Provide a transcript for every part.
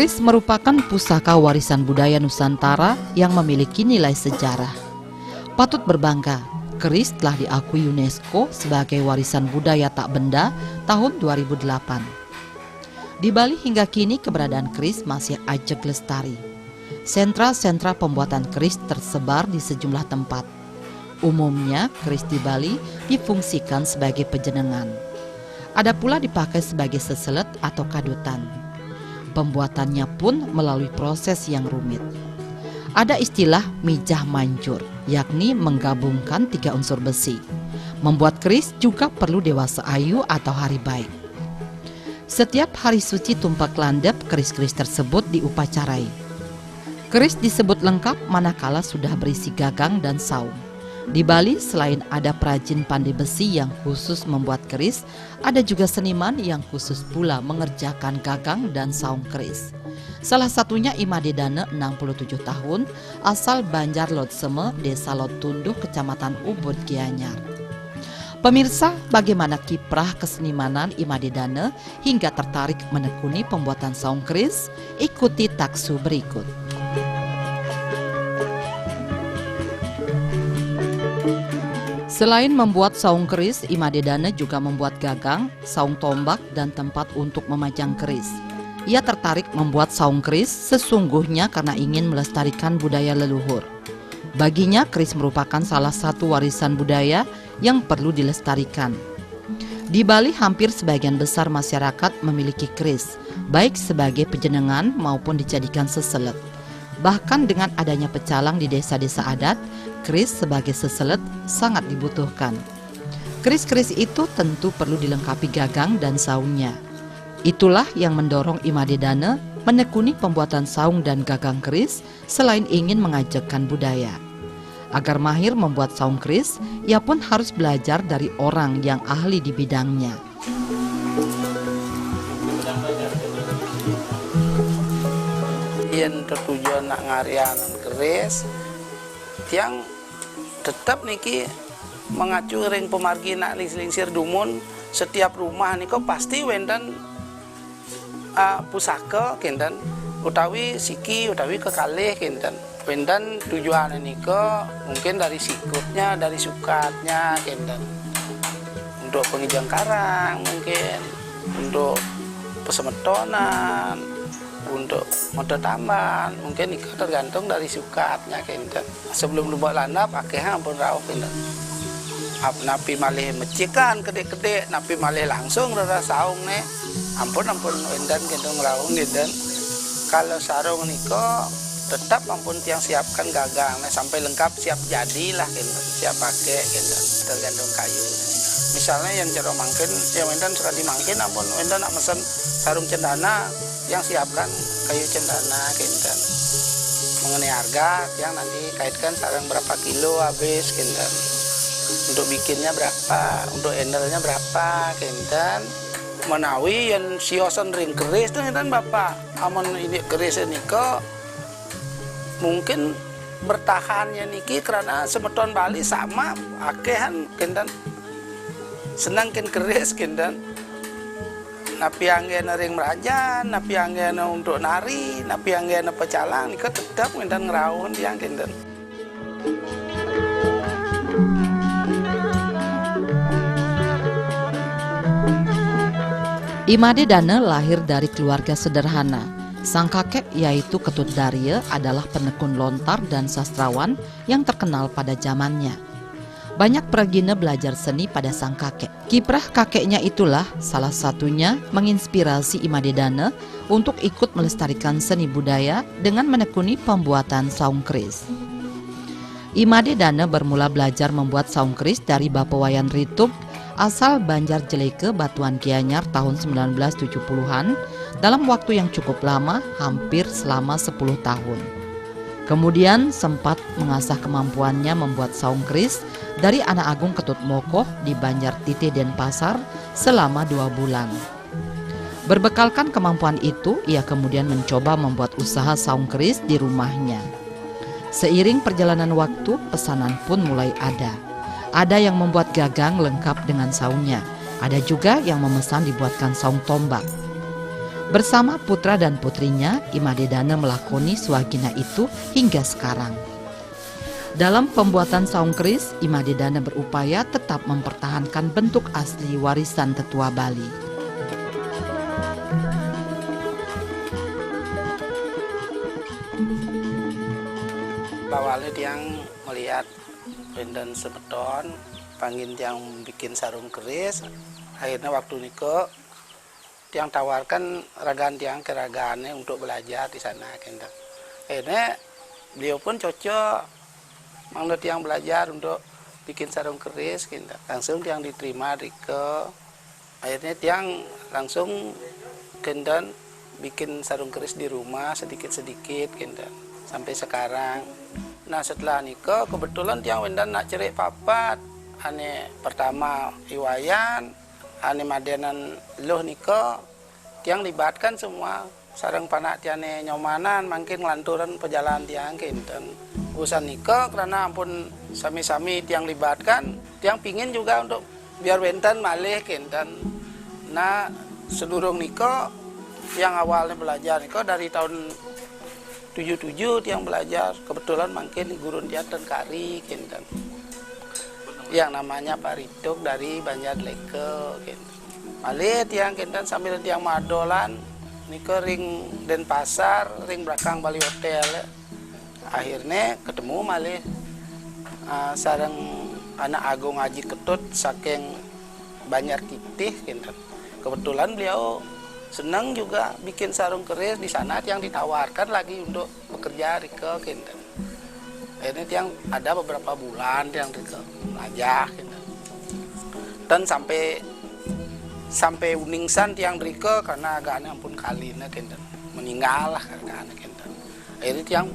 Keris merupakan pusaka warisan budaya Nusantara yang memiliki nilai sejarah. Patut berbangga, keris telah diakui UNESCO sebagai warisan budaya tak benda tahun 2008. Di Bali hingga kini keberadaan keris masih ajeg lestari. Sentra-sentra pembuatan keris tersebar di sejumlah tempat. Umumnya keris di Bali difungsikan sebagai pejenengan. Ada pula dipakai sebagai seselet atau kadutan. Pembuatannya pun melalui proses yang rumit. Ada istilah mijah manjur, yakni menggabungkan 3 unsur besi. Membuat keris juga perlu dewasa ayu atau hari baik. Setiap hari suci tumpak landep, keris-keris tersebut diupacarai. Keris disebut lengkap manakala sudah berisi gagang dan saung. Di Bali selain ada perajin pandai besi yang khusus membuat keris, ada juga seniman yang khusus pula mengerjakan gagang dan saung keris. Salah satunya Imade Dane 67 tahun, asal Banjar Lodseme, Desa Lotunduh, Kecamatan Ubud, Gianyar. Pemirsa, bagaimana kiprah kesenimanan Imade Dane hingga tertarik menekuni pembuatan saung keris? Ikuti taksu berikut. Selain membuat saung keris, Imade Dane juga membuat gagang, saung tombak, dan tempat untuk memajang keris. Ia tertarik membuat saung keris sesungguhnya karena ingin melestarikan budaya leluhur. Baginya, keris merupakan salah satu warisan budaya yang perlu dilestarikan. Di Bali, hampir sebagian besar masyarakat memiliki keris, baik sebagai pejenengan maupun dijadikan seselet. Bahkan dengan adanya pecalang di desa-desa adat, keris sebagai seselet sangat dibutuhkan. Keris-keris itu tentu perlu dilengkapi gagang dan saungnya. Itulah yang mendorong Imade Dane menekuni pembuatan saung dan gagang keris selain ingin mengajarkan budaya. Agar mahir membuat saung keris, ia pun harus belajar dari orang yang ahli di bidangnya. Yang tertujuan nak ngarian keris yang tetap niki mengacu ring pemargi nak lingsir dumun setiap rumah niko pasti wendan pusaka kinten utawi siki utawi kekalih kinten wendan tujuan niko mungkin dari sikutnya dari sukatnya kinten untuk pengijang karang mungkin untuk pesemetonan untuk mode tamban mungkin itu tergantung dari sukatnya kinten. Sebelum lubak landap akeh ampun rauh kinten. Napi malih mecikan kedek-kedek napi malih langsung rara saung ne. Ampun endan kinten rauh kinten. Kalau sarung niko tetap ampun tiang siapkan gagang sampai lengkap siap jadilah kinten. Siap pakai kinten tergantung kayu. Misalnya yang jero mangkin yang endan sekali mangkin ampun endan nak mesen sarung cendana yang siapkan kayu cendana kinten. Mengenai harga yang nanti kaitkan sarang berapa kilo habis kinten. Untuk bikinnya berapa, untuk endelnya berapa kinten. Menawi yang siosan ring keris tuh kinten Bapak. Amun ini keris niko mungkin bertahannya niki karena semeton Bali sama akehan kinten. Senang keris kinten. Napi anggen ring merajan, napi anggen untuk nari, napi anggen pecalang, niko tetap kinten ngerawun tiang kinten. Imade Dane lahir dari keluarga sederhana. Sang kakek yaitu Ketut Darye adalah penekun lontar dan sastrawan yang terkenal pada zamannya. Banyak peragina belajar seni pada sang kakek. Kiprah kakeknya itulah salah satunya menginspirasi Imade Dane untuk ikut melestarikan seni budaya dengan menekuni pembuatan saung keris. Imade Dane bermula belajar membuat saung keris dari Bapak Wayan Ritup asal Banjar Jeleke, Batuan Gianyar tahun 1970-an dalam waktu yang cukup lama, hampir selama 10 tahun. Kemudian sempat mengasah kemampuannya membuat saung keris dari Anak Agung Ketut Mokoh di Banjar Tite Denpasar selama 2 bulan. Berbekalkan kemampuan itu, ia kemudian mencoba membuat usaha saung keris di rumahnya. Seiring perjalanan waktu, pesanan pun mulai ada. Ada yang membuat gagang lengkap dengan saungnya, ada juga yang memesan dibuatkan saung tombak. Bersama putra dan putrinya, Imadedana melakoni swagina itu hingga sekarang. Dalam pembuatan saung keris, Imadedana berupaya tetap mempertahankan bentuk asli warisan tetua Bali. Awalnya tiang melihat Wendan Semeton, pangin tiang bikin sarung keris. Akhirnya waktu niko tiang tawarkan ragaan tiang ke ragaannya untuk belajar di sana. Akhirnya beliau pun cocok, menurut tiang belajar untuk bikin sarung keris. Langsung tiang diterima ke. Akhirnya tiang langsung bikin sarung keris di rumah sedikit-sedikit sampai sekarang. Nah setelah nikah kebetulan tiang Wendan nak cerai papat. Ane pertama iwayan, ane madenan loh nikah, tiang libatkan semua sarang panak tiane nyomanan makin ngelanturan perjalanan tiang urusan nikah karena ampun sami-sami tiang libatkan, tiang pingin juga untuk biar Wendan malih Nah seluruh nikah yang awalnya belajar nikah dari tahun 77 tiang belajar, kebetulan makin di gurun teater kari yang namanya Pak Rituk dari Banjar Leke malih tiang sambil tiang madolan niko ring Denpasar, ring belakang Bali Hotel. Akhirnya ketemu malih sarang anak Agung Haji Ketut saking Banjar Kitih kebetulan beliau senang juga bikin sarung keris di sana yang ditawarkan lagi untuk bekerja Rike Ini yang ada beberapa bulan yang Rike belajar dan sampai uningsan tiang Rike karena agaknya ampun kalinya meninggal lah karena akhirnya tiang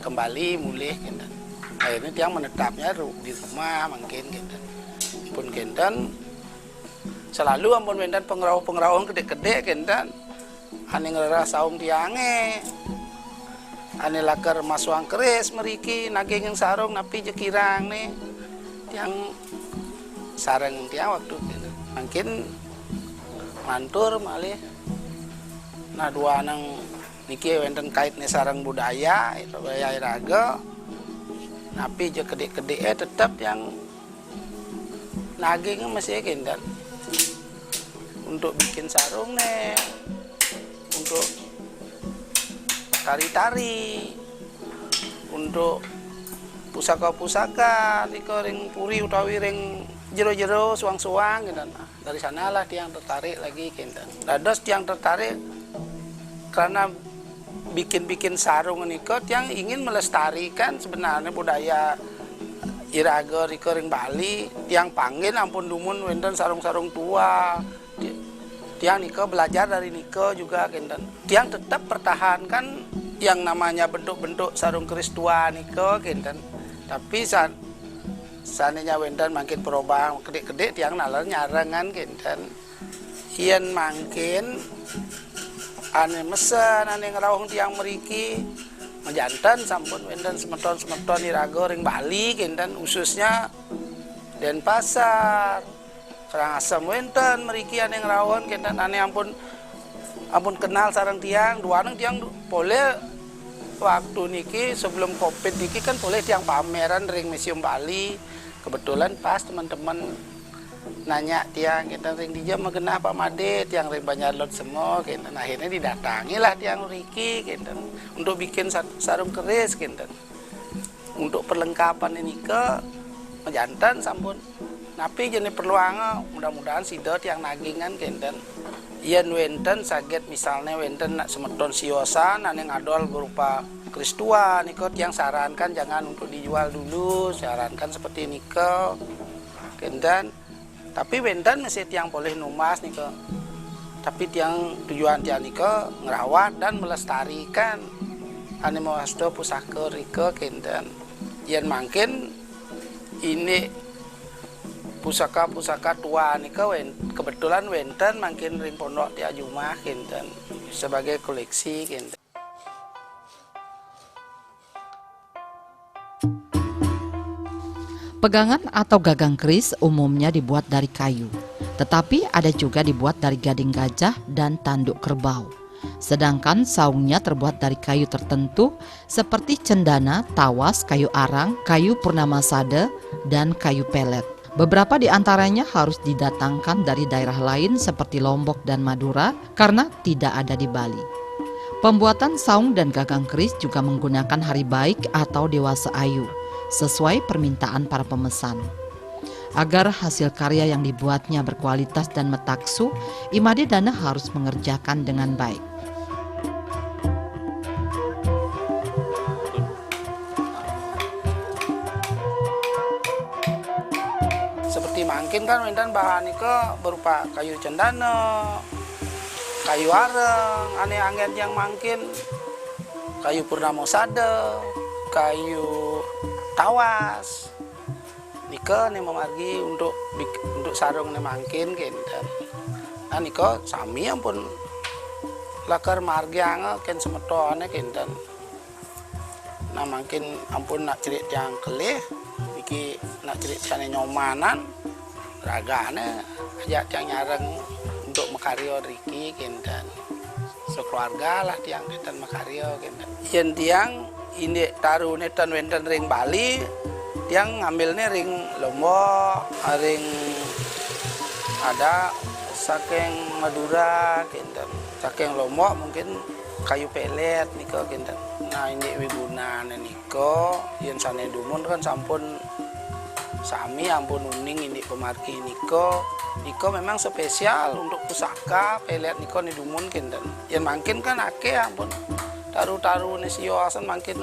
kembali mulih akhirnya tiang menetapnya di rumah makin pun selalu ampun Wendan pengrau-pengrau gede-gede ane ngerasa saung tiange ane lakar masuang keris meriki naging yang sarung napi jekirang nih tiang sarang tiang waktu makin mantur malih nah dua nang niki Wendan kait nih sarang budaya itu budaya iraga napi jekede-kede tetap yang naging masih untuk bikin sarung nih, untuk tari-tari, untuk pusaka-pusaka, ring puri utawi ring jero-jero suang-suang Nah, dari sanalah tiang tertarik lagi Dados tiang tertarik karena bikin sarung niko tiang ingin melestarikan sebenarnya budaya iraga ring Bali, tiang panggil ampun dumun Wendan sarung-sarung tua. Tiang Niko belajar dari Niko juga tiang tetap pertahankan yang namanya bentuk-bentuk sarung keris tua Niko tapi seandainya Wendan makin perubahan gede-gede tiang nalar nyarangan ian makin ane mesen ane ngerawang tiang meriki mejantan sampun Wendan semeton iraga ring Bali khususnya Denpasar Karangasem Wendan meriki ane ngrawon ane ampun kenal sarang tiang dua nang tiang boleh waktu niki sebelum Covid niki kan boleh tiang pameran ring Museum Bali kebetulan pas teman-teman nanya tiang ring dijam mengenah Pak Made tiang ring banyak lot semua akhirnya didatangi lah tiang meriki untuk bikin sarung keris untuk perlengkapan ini ke mejantan sampun tapi jenis peluangnya mudah-mudahan sidot yang nagingan ian Wendan saget misalnya Wendan nak semeton siosan ane ngadol berupa keris tua niko yang sarankan jangan untuk dijual dulu sarankan seperti niko tapi Wendan masih tiang boleh numas niko tapi tiang tujuan tiang niko ngerawat dan melestarikan ane mau hasdo pusaka riko ian makin ini pusaka-pusaka tua nika kebetulan Wendan makin ring pondok ti Ajumah sebagai koleksi Pegangan atau gagang keris umumnya dibuat dari kayu, tetapi ada juga dibuat dari gading gajah dan tanduk kerbau. Sedangkan saungnya terbuat dari kayu tertentu seperti cendana, tawas, kayu arang, kayu purnamasada, dan kayu pelet. Beberapa di antaranya harus didatangkan dari daerah lain seperti Lombok dan Madura karena tidak ada di Bali. Pembuatan saung dan gagang keris juga menggunakan hari baik atau dewasa ayu, sesuai permintaan para pemesan. Agar hasil karya yang dibuatnya berkualitas dan metaksu, Imade Dana harus mengerjakan dengan baik. Seperti mangkin kan wendan bahan itu berupa kayu cendana, kayu areng, aneh-aneh yang mangkin, kayu purnamasada, kayu tawas. Nika nih memargi untuk sarung nih mangkin kinten. Nah nika sami ampun lakar margi anga ken semetone kinten. Nah mangkin ampun nak cerit yang kelih, iki nak cerit yang nyomanan, ragane ajak yang nyareng untuk mekario riki kinten. Sekeluarga lah tiang kinten mekario kinten. Yen tiang ini taruh netan wenten ring Bali. Yang ngambilnya ring Lombok, ring ada saking Madura, kinten. Saking Lombok mungkin kayu pelet niko kinten. Nah ini wiguna niko, yang sana dumun kan sampun sami ampun uning ini pemargi niko. Niko memang spesial untuk pusaka pelet niko nih dumun kinten. Yang mungkin kan ake ampun taruh-taruh nesio asan mungkin.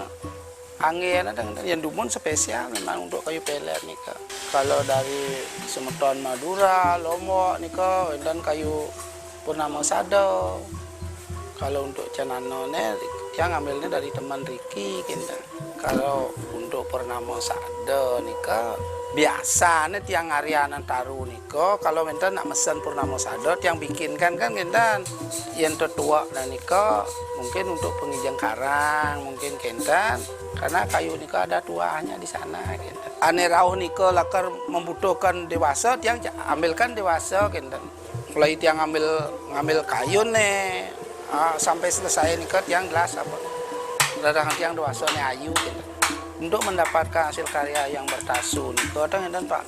Angin ada yang dumun spesial memang untuk kayu pelet nih kak. Kalau dari semeton Madura, Lombok nih kak, dan kayu purnamasada. Kalau untuk cenanone yang ngambilnya dari teman Riki kita. Kalau untuk purnamasada nih kak, biasa nih tiang Ariana taruh nih kak. Kalau minta nak mesen purnamasada, tiang bikinkan kan kita. Yang tertua dan nih kak, mungkin untuk pengijang karang, mungkin kentan. Karena kayu niko ada tuanya di sana. Gitu. Ane rauh niko lakar membutuhkan dewasa, tiang ambilkan dewasa. Gitu. Mulai tiang ngambil kayu nih, sampai selesai niko tiang gelas apa. Kadang tiang dewasa nih ayu. Gitu. Untuk mendapatkan hasil karya yang bertasu niko, dan pak,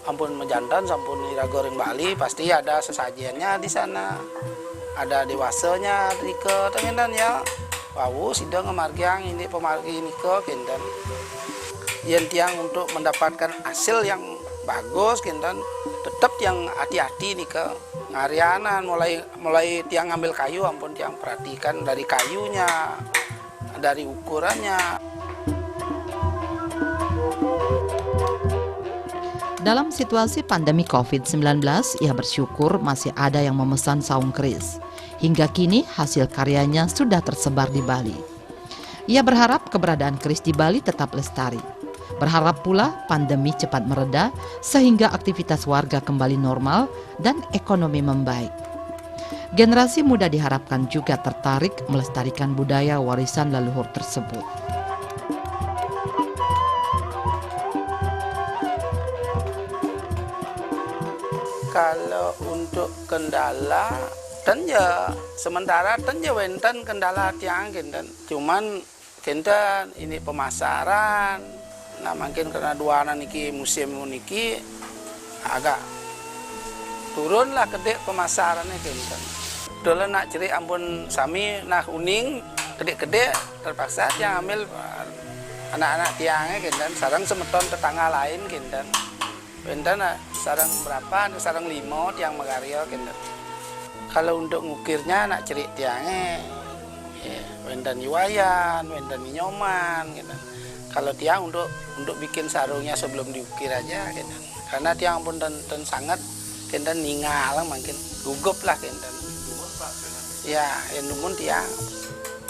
ampun menjantan, sampun iragoring Bali, pasti ada sesajiannya di sana. Ada dewasanya niko, dan ya. Wow, sidang ngemargiang ini pemargi ini ke kinten. Yang tiang untuk mendapatkan hasil yang bagus kinten, tetap yang hati-hati nih ke ngarianan. Mulai tiang ngambil kayu, ampun tiang perhatikan dari kayunya, dari ukurannya. Dalam situasi pandemi COVID-19, ia bersyukur masih ada yang memesan saung keris. Hingga kini hasil karyanya sudah tersebar di Bali. Ia berharap keberadaan keris di Bali tetap lestari. Berharap pula pandemi cepat mereda sehingga aktivitas warga kembali normal dan ekonomi membaik. Generasi muda diharapkan juga tertarik melestarikan budaya warisan leluhur tersebut. Kalau untuk kendala, dan ya sementara dan ya wenten kendala tiang kinten. Cuman kinten ini pemasaran. Nah mungkin karena dua anak niki musim niki agak turun lah gede pemasarannya kinten. Dulu nak ciri ampun sami nah uning gede-gede terpaksa tiang ambil anak-anak tiangnya kinten. Sarang semeton tetangga lain kinten. Wenten sarang berapa? Sarang 5 tiang Magario kinten. Kalau untuk ngukirnya nak cerik tiangnya, ya, wenten yuwayan, wenten nyoman, gitu. Kalau tiang untuk bikin sarungnya sebelum diukir aja, gitu. Karena tiang pun dan sangat, kita ningal mungkin gugup lah kita. Ya, yang numun tiang.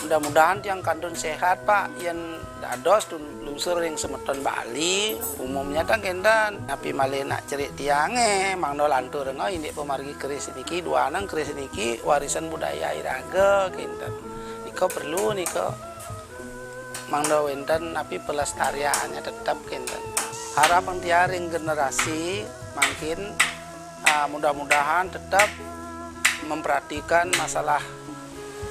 Mudah-mudahan tiang kandun sehat pak, yang dados lungsur yang semeton Bali, umumnya kan kita tapi malah nak cerik tiangnya, mang lantur ini pemargi keris niki dua anang keris niki warisan budaya iraga kita. Niko perlu niko mang wenten tapi pelestariannya tetap kita. Harapan tiaring generasi makin mudah-mudahan tetap memperhatikan masalah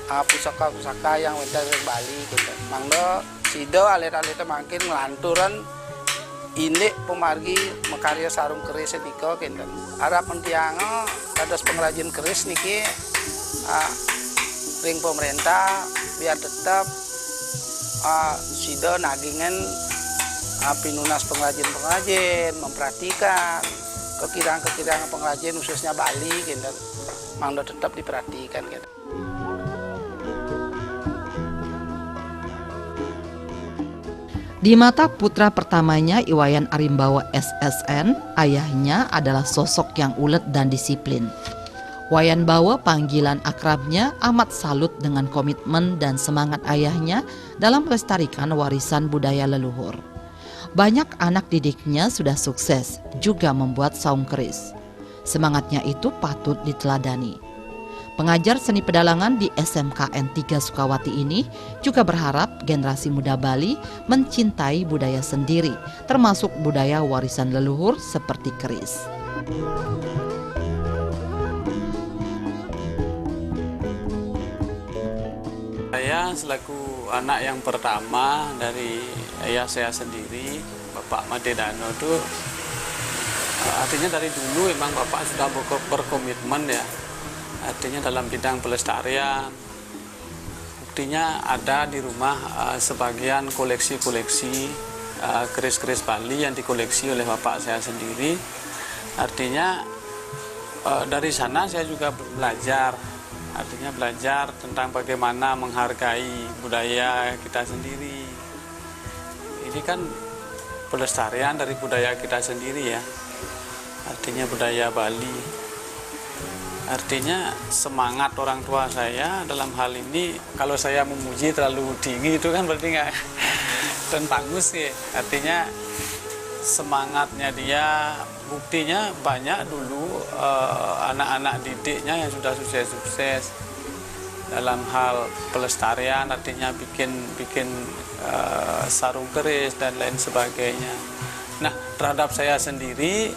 pusaka-pusaka yang dari Bali gitu. Mangdo sido alit-alit makin ngelanturan ini pemargi mekarya sarung keris niko gitu. Harapan tiango kados pengrajin keris niki ring pemerintah biar tetap sido nagingen pinunas pengrajin memperhatikan kekirangan pengrajin khususnya Bali gitu. Mangdo tetap diperhatikan gitu. Di mata putra pertamanya Iwayan Arimbawa SSN, ayahnya adalah sosok yang ulet dan disiplin. Wayan Bawa, panggilan akrabnya, amat salut dengan komitmen dan semangat ayahnya dalam melestarikan warisan budaya leluhur. Banyak anak didiknya sudah sukses juga membuat saung keris. Semangatnya itu patut diteladani. Pengajar seni pedalangan di SMKN 3 Sukawati ini juga berharap generasi muda Bali mencintai budaya sendiri, termasuk budaya warisan leluhur seperti keris. Saya selaku anak yang pertama dari ayah saya sendiri, Bapak Madedano itu artinya dari dulu memang Bapak sudah berkomitmen ya. Artinya dalam bidang pelestarian, buktinya ada di rumah sebagian koleksi-koleksi keris-keris Bali yang dikoleksi oleh bapak saya sendiri. Artinya dari sana saya juga belajar, artinya belajar tentang bagaimana menghargai budaya kita sendiri. Ini kan pelestarian dari budaya kita sendiri ya, artinya budaya Bali. Artinya semangat orang tua saya dalam hal ini, kalau saya memuji terlalu tinggi itu kan berarti nggak dan bagus sih. Artinya semangatnya dia, buktinya banyak dulu anak-anak didiknya yang sudah sukses-sukses dalam hal pelestarian, artinya bikin sarung keris dan lain sebagainya. Nah, terhadap saya sendiri,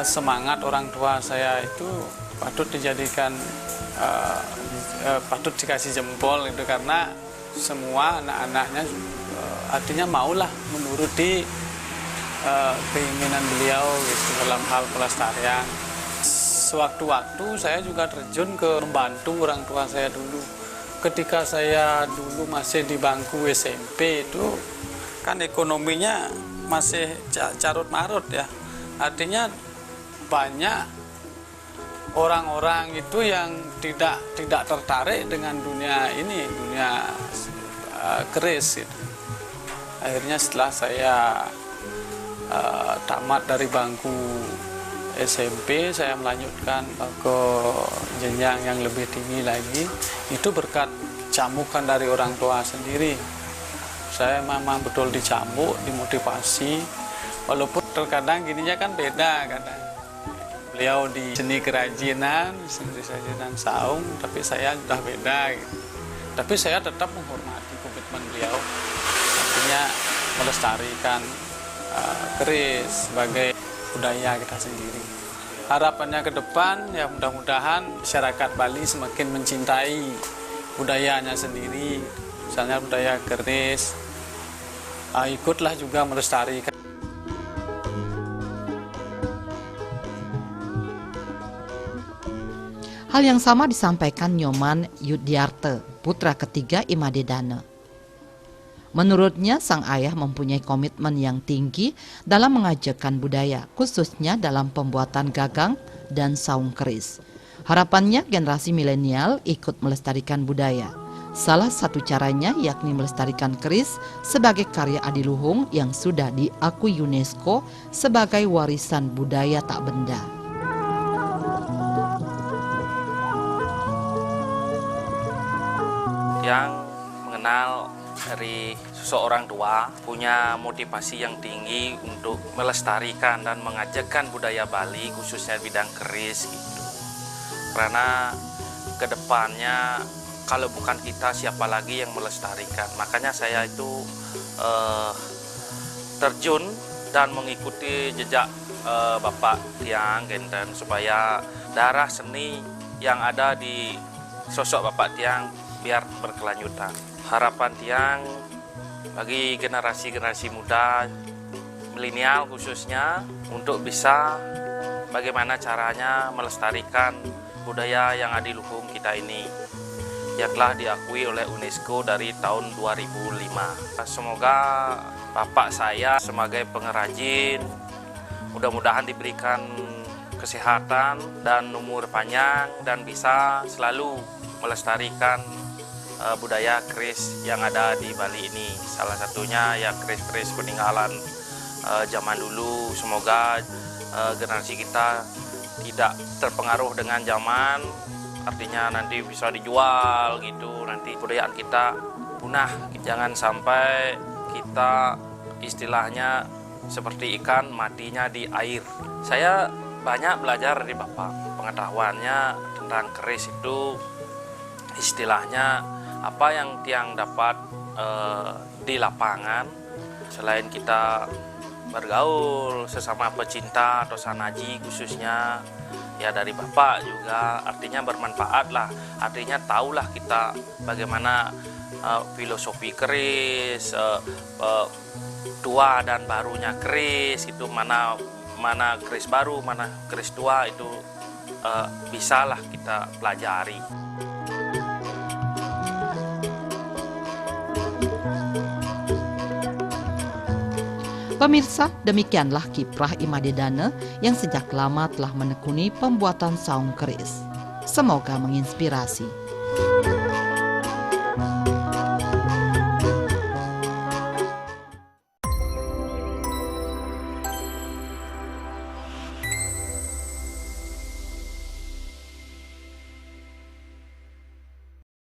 semangat orang tua saya itu patut dijadikan patut dikasih jempol itu, karena semua anak-anaknya artinya maulah menuruti keinginan beliau gitu dalam hal pelestarian. Sewaktu-waktu saya juga terjun ke membantu orang tua saya dulu. Ketika saya dulu masih di bangku SMP itu kan ekonominya masih carut marut ya. Artinya banyak orang-orang itu yang tidak tertarik dengan dunia ini, dunia keris gitu. Akhirnya setelah saya tamat dari bangku SMP, saya melanjutkan ke jenjang yang lebih tinggi lagi. Itu berkat camukan dari orang tua sendiri. Saya memang betul dicamuk, dimotivasi, walaupun terkadang gininya kan beda kadang. Beliau di seni kerajinan saung, tapi saya sudah beda gitu. Tapi saya tetap menghormati komitmen beliau, artinya melestarikan keris sebagai budaya kita sendiri. Harapannya ke depan ya mudah-mudahan masyarakat Bali semakin mencintai budayanya sendiri, misalnya budaya keris, ikutlah juga melestarikan. Hal yang sama disampaikan Nyoman Yudiarte, putra ketiga Imadedana. Menurutnya, sang ayah mempunyai komitmen yang tinggi dalam mengajarkan budaya, khususnya dalam pembuatan gagang dan saung keris. Harapannya generasi milenial ikut melestarikan budaya. Salah satu caranya yakni melestarikan keris sebagai karya adiluhung yang sudah diakui UNESCO sebagai warisan budaya tak benda. Yang mengenal dari seseorang tua punya motivasi yang tinggi untuk melestarikan dan mengajarkan budaya Bali, khususnya bidang keris gitu. Karena kedepannya kalau bukan kita siapa lagi yang melestarikan. Makanya saya itu terjun dan mengikuti jejak Bapak Tiang Genten supaya darah seni yang ada di sosok Bapak Tiang biar berkelanjutan. Harapan Tiang bagi generasi-generasi muda, milenial khususnya, untuk bisa bagaimana caranya melestarikan budaya yang adiluhung kita ini, yang telah diakui oleh UNESCO dari tahun 2005. Semoga Bapak saya sebagai pengrajin mudah-mudahan diberikan kesehatan dan umur panjang dan bisa selalu melestarikan budaya keris yang ada di Bali ini. Salah satunya ya keris-keris peninggalan zaman dulu. Semoga generasi kita tidak terpengaruh dengan zaman, artinya nanti bisa dijual gitu, nanti budayaan kita punah. Jangan sampai kita istilahnya seperti ikan matinya di air. Saya banyak belajar dari Bapak, pengetahuannya tentang keris itu istilahnya apa yang Tiang dapat di lapangan. Selain kita bergaul sesama pecinta atau sanaji khususnya, ya dari Bapak juga artinya bermanfaat lah, artinya tahulah kita bagaimana filosofi keris, tua dan barunya keris itu, mana keris baru, mana keris tua, itu bisalah kita pelajari. Pemirsa, demikianlah kiprah Imade Dane yang sejak lama telah menekuni pembuatan saung keris. Semoga menginspirasi.